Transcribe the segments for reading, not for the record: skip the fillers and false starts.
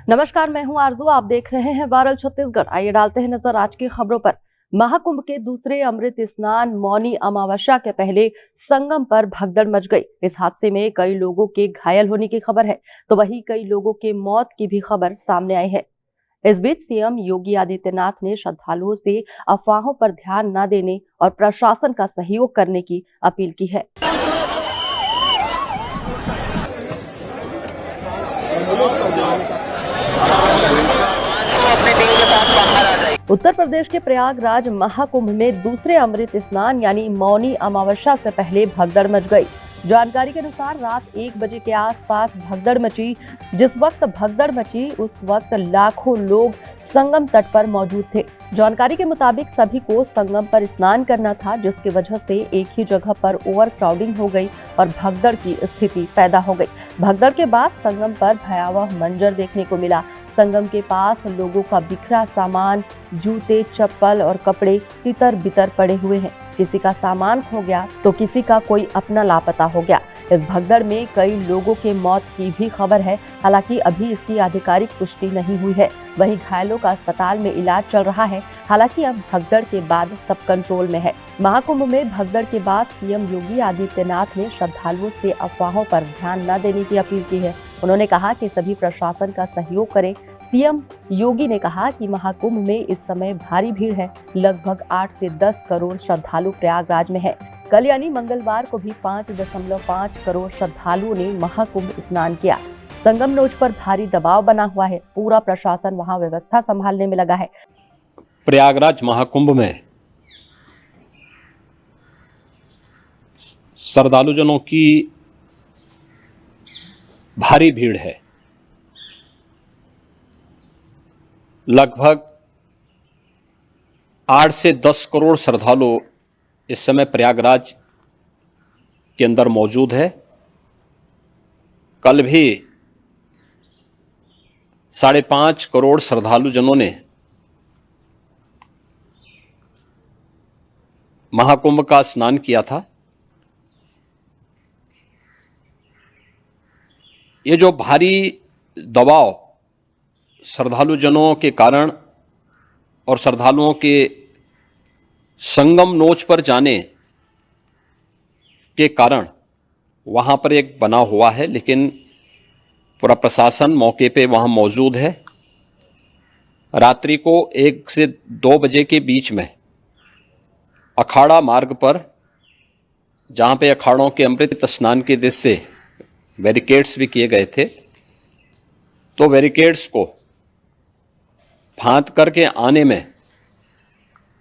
नमस्कार, मैं हूं आरजू। आप देख रहे हैं वायरल छत्तीसगढ़। आइए डालते हैं नजर आज की खबरों पर। महाकुंभ के दूसरे अमृत स्नान मौनी अमावस्या के पहले संगम पर भगदड़ मच गई। इस हादसे में कई लोगों के घायल होने की खबर है, तो वहीं कई लोगों के मौत की भी खबर सामने आई है। इस बीच सीएम योगी आदित्यनाथ ने श्रद्धालुओं से अफवाहों पर ध्यान न देने और प्रशासन का सहयोग करने की अपील की है। उत्तर प्रदेश के प्रयागराज महाकुंभ में दूसरे अमृत स्नान यानी मौनी अमावस्या से पहले भगदड़ मच गई। जानकारी के अनुसार रात 1 बजे के आसपास भगदड़ मची। जिस वक्त भगदड़ मची उस वक्त लाखों लोग संगम तट पर मौजूद थे। जानकारी के मुताबिक सभी को संगम पर स्नान करना था, जिसकी वजह से एक ही जगह पर ओवर क्राउडिंग हो गई और भगदड़ की स्थिति पैदा हो गई। भगदड़ के बाद संगम पर भयावह मंजर देखने को मिला। संगम के पास लोगों का बिखरा सामान, जूते, चप्पल और कपड़े तितर बितर पड़े हुए हैं। किसी का सामान खो गया तो किसी का कोई अपना लापता हो गया। इस भगदड़ में कई लोगों के मौत की भी खबर है, हालांकि अभी इसकी आधिकारिक पुष्टि नहीं हुई है। वहीं घायलों का अस्पताल में इलाज चल रहा है। हालांकि अब भगदड़ के बाद सब कंट्रोल में है। महाकुंभ में भगदड़ के बाद सीएम योगी आदित्यनाथ ने श्रद्धालुओं से अफवाहों पर ध्यान न देने की अपील की है। उन्होंने कहा कि सभी प्रशासन का सहयोग करें। सीएम योगी ने कहा कि महाकुंभ में इस समय भारी भीड़ है। लगभग 8 से 10 करोड़ श्रद्धालु प्रयागराज में है। कल यानी मंगलवार को भी 5.5 करोड़ श्रद्धालुओं ने महाकुंभ स्नान किया। संगम नोच पर भारी दबाव बना हुआ है। पूरा प्रशासन वहां व्यवस्था संभालने में लगा है। प्रयागराज महाकुंभ में श्रद्धालुजनों की भारी भीड़ है। लगभग 8 से 10 करोड़ श्रद्धालु इस समय प्रयागराज के अंदर मौजूद है। कल भी 5.5 करोड़ श्रद्धालुजनों ने महाकुंभ का स्नान किया था। ये जो भारी दबाव श्रद्धालुजनों के कारण और श्रद्धालुओं के संगम नोच पर जाने के कारण वहां पर एक बना हुआ है, लेकिन पूरा प्रशासन मौके पे वहां मौजूद है। रात्रि को 1 से 2 बजे के बीच में अखाड़ा मार्ग पर, जहां पे अखाड़ों के अमृत स्नान के दृश्य से बैरिकेड्स भी किए गए थे, तो बैरिकेड्स को फांद करके आने में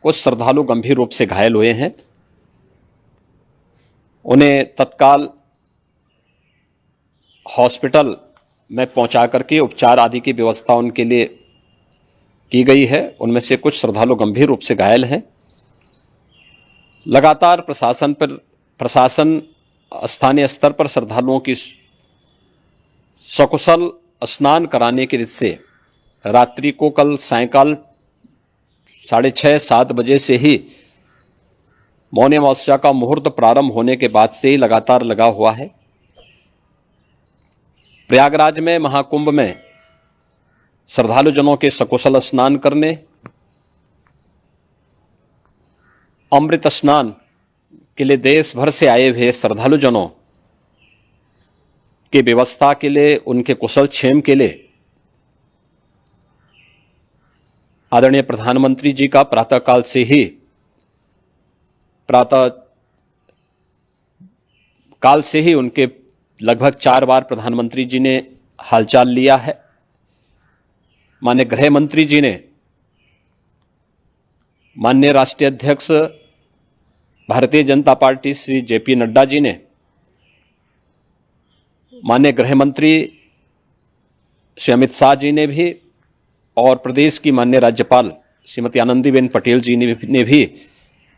कुछ श्रद्धालु गंभीर रूप से घायल हुए हैं। उन्हें तत्काल हॉस्पिटल में पहुंचा करके उपचार आदि की व्यवस्था उनके लिए की गई है। उनमें से कुछ श्रद्धालु गंभीर रूप से घायल हैं। लगातार प्रशासन स्थानीय स्तर पर श्रद्धालुओं की सकुशल स्नान कराने के दृष्टि से रात्रि को कल सायंकाल 6:30-7 बजे से ही मौनी अमावस्या का मुहूर्त प्रारंभ होने के बाद से ही लगातार लगा हुआ है। प्रयागराज में महाकुंभ में श्रद्धालुजनों के सकुशल स्नान करने, अमृत स्नान के लिए देश भर से आए हुए श्रद्धालुजनों की व्यवस्था के लिए, उनके कुशल क्षेम के लिए आदरणीय प्रधानमंत्री जी का प्रातःकाल से ही उनके लगभग 4 बार प्रधानमंत्री जी ने हालचाल लिया है। माननीय गृह मंत्री जी ने, माननीय राष्ट्रीय अध्यक्ष भारतीय जनता पार्टी श्री जेपी नड्डा जी ने, माननीय गृह मंत्री श्री अमित शाह जी ने भी, और प्रदेश की माननीय राज्यपाल श्रीमती आनंदीबेन पटेल जी ने भी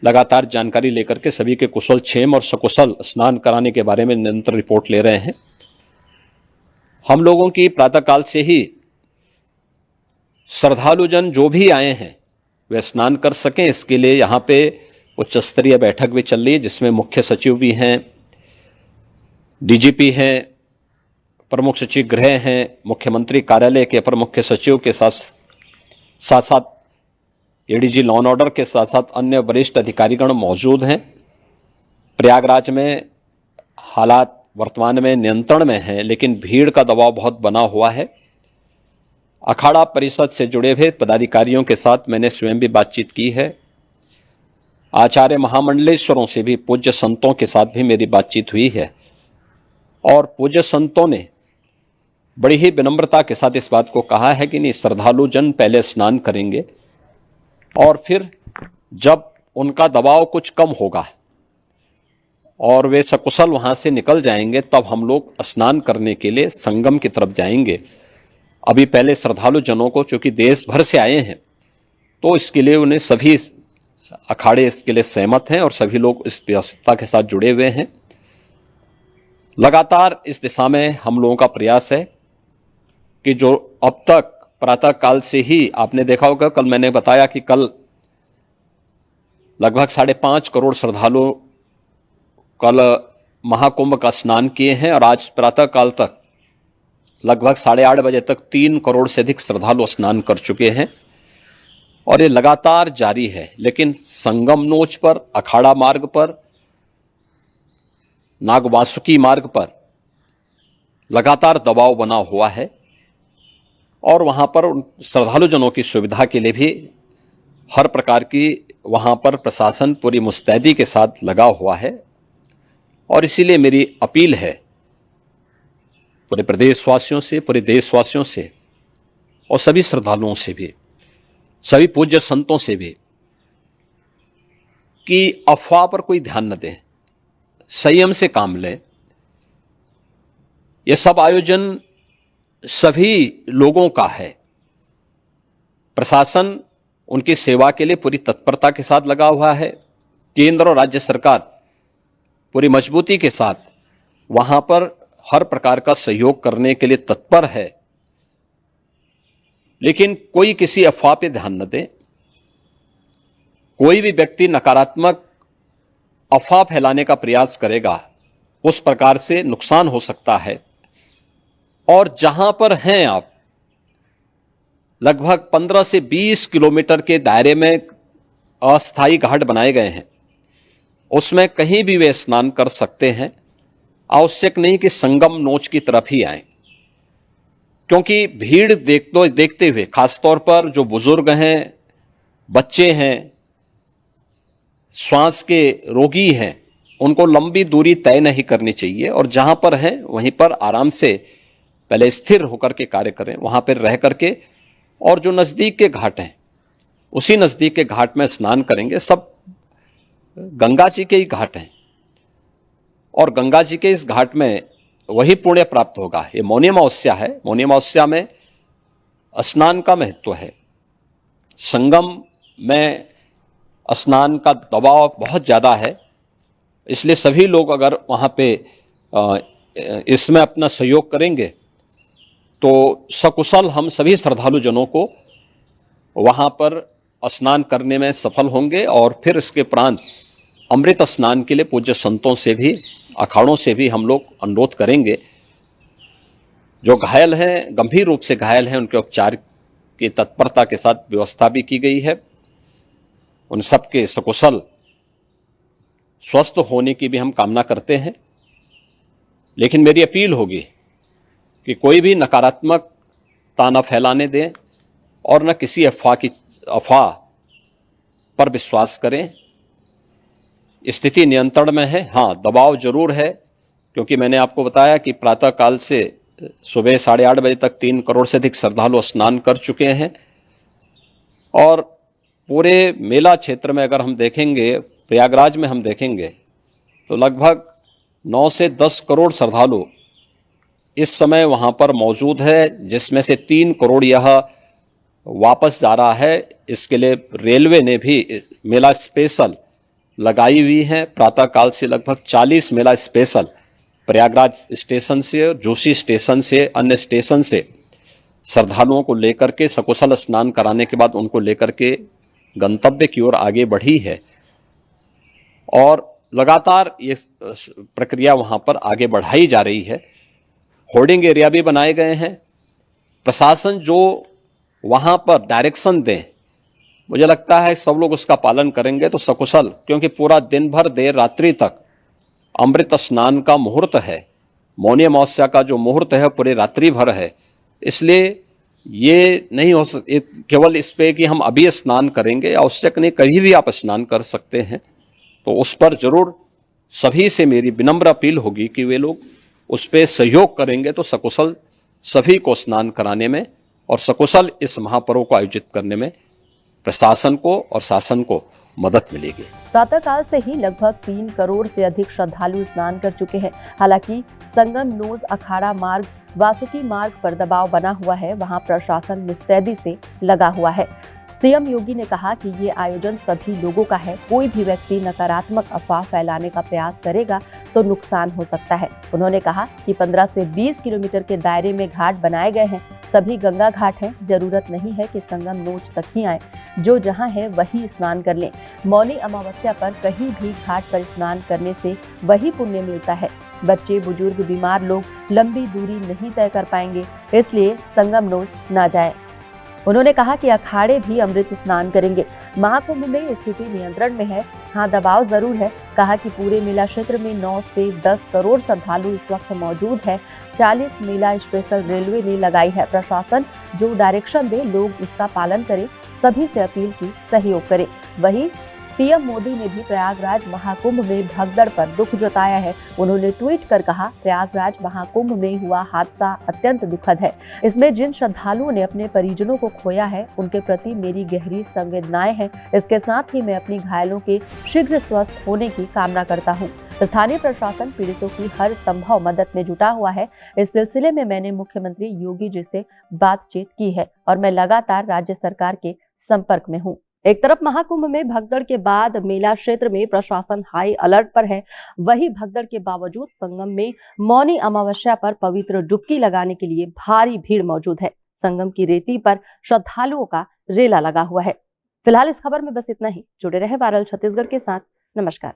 लगातार जानकारी लेकर के सभी के कुशल क्षेम और सकुशल स्नान कराने के बारे में निरंतर रिपोर्ट ले रहे हैं। हम लोगों की प्रातःकाल से ही श्रद्धालुजन जो भी आए हैं वे स्नान कर सकें, इसके लिए यहाँ पे उच्च स्तरीय बैठक भी चल रही है, जिसमें मुख्य सचिव भी हैं, डीजीपी हैं, प्रमुख सचिव गृह हैं, मुख्यमंत्री कार्यालय के अपर मुख्य सचिव के साथ साथ एडीजी लॉ एंड ऑर्डर के साथ साथ अन्य वरिष्ठ अधिकारीगण मौजूद हैं। प्रयागराज में हालात वर्तमान में नियंत्रण में हैं, लेकिन भीड़ का दबाव बहुत बना हुआ है। अखाड़ा परिषद से जुड़े हुए पदाधिकारियों के साथ मैंने स्वयं भी बातचीत की है। आचार्य महामंडलेश्वरों से भी, पूज्य संतों के साथ भी मेरी बातचीत हुई है और पूज्य संतों ने बड़ी ही विनम्रता के साथ इस बात को कहा है कि नहीं, श्रद्धालु जन पहले स्नान करेंगे और फिर जब उनका दबाव कुछ कम होगा और वे सकुशल वहां से निकल जाएंगे तब हम लोग स्नान करने के लिए संगम की तरफ जाएंगे। अभी पहले श्रद्धालु जनों को, चूंकि देश भर से आए हैं, तो इसके लिए उन्हें सभी अखाड़े इसके लिए सहमत हैं और सभी लोग इस व्यवस्था के साथ जुड़े हुए हैं। लगातार इस दिशा में हम लोगों का प्रयास है कि जो अब तक प्रातः काल से ही आपने देखा होगा, कल मैंने बताया कि कल लगभग 5.5 करोड़ श्रद्धालु कल महाकुंभ का स्नान किए हैं और आज प्रातः काल तक लगभग 8:30 बजे तक 3 करोड़ से अधिक श्रद्धालु स्नान कर चुके हैं और ये लगातार जारी है। लेकिन संगम नोच पर, अखाड़ा मार्ग पर, नागवासुकी मार्ग पर लगातार दबाव बना हुआ है और वहां पर श्रद्धालु जनों की सुविधा के लिए भी हर प्रकार की वहां पर प्रशासन पूरी मुस्तैदी के साथ लगा हुआ है। और इसीलिए मेरी अपील है पूरे प्रदेशवासियों से, पूरे देशवासियों से और सभी श्रद्धालुओं से भी, सभी पूज्य संतों से भी कि अफवाह पर कोई ध्यान न दें, संयम से काम लें। यह सब आयोजन सभी लोगों का है। प्रशासन उनकी सेवा के लिए पूरी तत्परता के साथ लगा हुआ है। केंद्र और राज्य सरकार पूरी मजबूती के साथ वहां पर हर प्रकार का सहयोग करने के लिए तत्पर है। लेकिन कोई किसी अफवाह पे ध्यान न दे। कोई भी व्यक्ति नकारात्मक अफवाह फैलाने का प्रयास करेगा, उस प्रकार से नुकसान हो सकता है। और जहां पर हैं आप, लगभग 15 से 20 किलोमीटर के दायरे में अस्थायी घाट बनाए गए हैं, उसमें कहीं भी वे स्नान कर सकते हैं। आवश्यक नहीं कि संगम नोच की तरफ ही आए, क्योंकि भीड़ देखते हुए खासतौर पर जो बुजुर्ग हैं, बच्चे हैं, श्वास के रोगी हैं, उनको लंबी दूरी तय नहीं करनी चाहिए और जहां पर हैं वहीं पर आराम से पहले स्थिर होकर के कार्य करें, वहां पर रह करके। और जो नजदीक के घाट हैं, उसी नजदीक के घाट में स्नान करेंगे। सब गंगा जी के ही घाट हैं और गंगा जी के इस घाट में वही पुण्य प्राप्त होगा। ये मौनी अमावस्या है। मौनी अमावस्या में स्नान का महत्व है। संगम में स्नान का दबाव बहुत ज़्यादा है, इसलिए सभी लोग अगर वहाँ पे इसमें अपना सहयोग करेंगे तो सकुशल हम सभी श्रद्धालु जनों को वहाँ पर स्नान करने में सफल होंगे। और फिर इसके उपरांत अमृत स्नान के लिए पूज्य संतों से भी, अखाड़ों से भी हम लोग अनुरोध करेंगे। जो घायल हैं, गंभीर रूप से घायल हैं, उनके उपचार की तत्परता के साथ व्यवस्था भी की गई है। उन सबके सकुशल स्वस्थ होने की भी हम कामना करते हैं। लेकिन मेरी अपील होगी कि कोई भी नकारात्मकता न फैलाने दें और न किसी अफवाह पर विश्वास करें। स्थिति नियंत्रण में है। हाँ, दबाव जरूर है, क्योंकि मैंने आपको बताया कि प्रातः काल से सुबह 8:30 बजे तक 3 करोड़ से अधिक श्रद्धालु स्नान कर चुके हैं। और पूरे मेला क्षेत्र में अगर हम देखेंगे, प्रयागराज में हम देखेंगे तो लगभग 9 से 10 करोड़ श्रद्धालु इस समय वहां पर मौजूद है, जिसमें से 3 करोड़ यह वापस जा रहा है। इसके लिए रेलवे ने भी मेला स्पेशल लगाई हुई है। प्रातः काल से लगभग 40 मेला स्पेशल प्रयागराज स्टेशन से, जोशी स्टेशन से, अन्य स्टेशन से श्रद्धालुओं को लेकर के सकुशल स्नान कराने के बाद उनको लेकर के गंतव्य की ओर आगे बढ़ी है। और लगातार ये प्रक्रिया वहां पर आगे बढ़ाई जा रही है। होर्डिंग एरिया भी बनाए गए हैं। प्रशासन जो वहां पर डायरेक्शन दें, मुझे लगता है सब लोग उसका पालन करेंगे तो सकुशल, क्योंकि पूरा दिन भर देर रात्रि तक अमृत स्नान का मुहूर्त है, मौनी अमावस्या का जो मुहूर्त है पूरे रात्रि भर है। इसलिए ये नहीं हो केवल इस पे कि हम अभी स्नान करेंगे, आवश्यक नहीं, कभी भी आप स्नान कर सकते हैं। तो उस पर जरूर सभी से मेरी विनम्र अपील होगी कि वे लोग उस पर सहयोग करेंगे तो सकुशल सभी को स्नान कराने में और सकुशल इस महापर्व को आयोजित करने में प्रशासन को और शासन को मदद मिलेगी। प्रातःकाल से ही लगभग 3 करोड़ से अधिक श्रद्धालु स्नान कर चुके हैं। हालांकि संगम नोज अखाड़ा मार्ग, वासुकी मार्ग पर दबाव बना हुआ है, वहां प्रशासन मुस्तैदी से लगा हुआ है। सीएम योगी ने कहा कि ये आयोजन सभी लोगों का है, कोई भी व्यक्ति नकारात्मक अफवाह फैलाने का प्रयास करेगा तो नुकसान हो सकता है। उन्होंने कहा कि 15 से 20 किलोमीटर के दायरे में घाट बनाए गए हैं, सभी गंगा घाट हैं, जरूरत नहीं है कि संगम नोज तक ही आए, जो जहां है वही स्नान कर लें। मौनी अमावस्या पर कहीं भी घाट पर स्नान करने से वही पुण्य मिलता है। बच्चे, बुजुर्ग, बीमार लोग लंबी दूरी नहीं तय कर पाएंगे, इसलिए संगम नोज ना जाए। उन्होंने कहा कि अखाड़े भी अमृत स्नान करेंगे। महाकुंभ में स्थिति नियंत्रण में है, हाँ दबाव जरूर है। कहा कि पूरे मेला क्षेत्र में 9 से 10 करोड़ श्रद्धालु इस वक्त मौजूद है। 40 मेला स्पेशल रेलवे ने लगाई है। प्रशासन जो डायरेक्शन दे लोग उसका पालन करें, सभी से अपील की सहयोग करें। वहीं पीएम मोदी ने भी प्रयागराज महाकुंभ में भगदड़ पर दुख जताया है। उन्होंने ट्वीट कर कहा, प्रयागराज महाकुंभ में हुआ हादसा अत्यंत दुखद है। इसमें जिन श्रद्धालुओं ने अपने परिजनों को खोया है, उनके प्रति मेरी गहरी संवेदनाएं हैं। इसके साथ ही मैं अपनी घायलों के शीघ्र स्वस्थ होने की कामना करता हूँ। स्थानीय प्रशासन पीड़ितों की हर संभव मदद में जुटा हुआ है। इस सिलसिले में मैंने मुख्यमंत्री योगी जी से बातचीत की है और मैं लगातार राज्य सरकार के संपर्क में हूँ। एक तरफ महाकुंभ में भगदड़ के बाद मेला क्षेत्र में प्रशासन हाई अलर्ट पर है, वहीं भगदड़ के बावजूद संगम में मौनी अमावस्या पर पवित्र डुबकी लगाने के लिए भारी भीड़ मौजूद है। संगम की रेती पर श्रद्धालुओं का रेला लगा हुआ है। फिलहाल इस खबर में बस इतना ही। जुड़े रहे वायरल छत्तीसगढ़ के साथ। नमस्कार।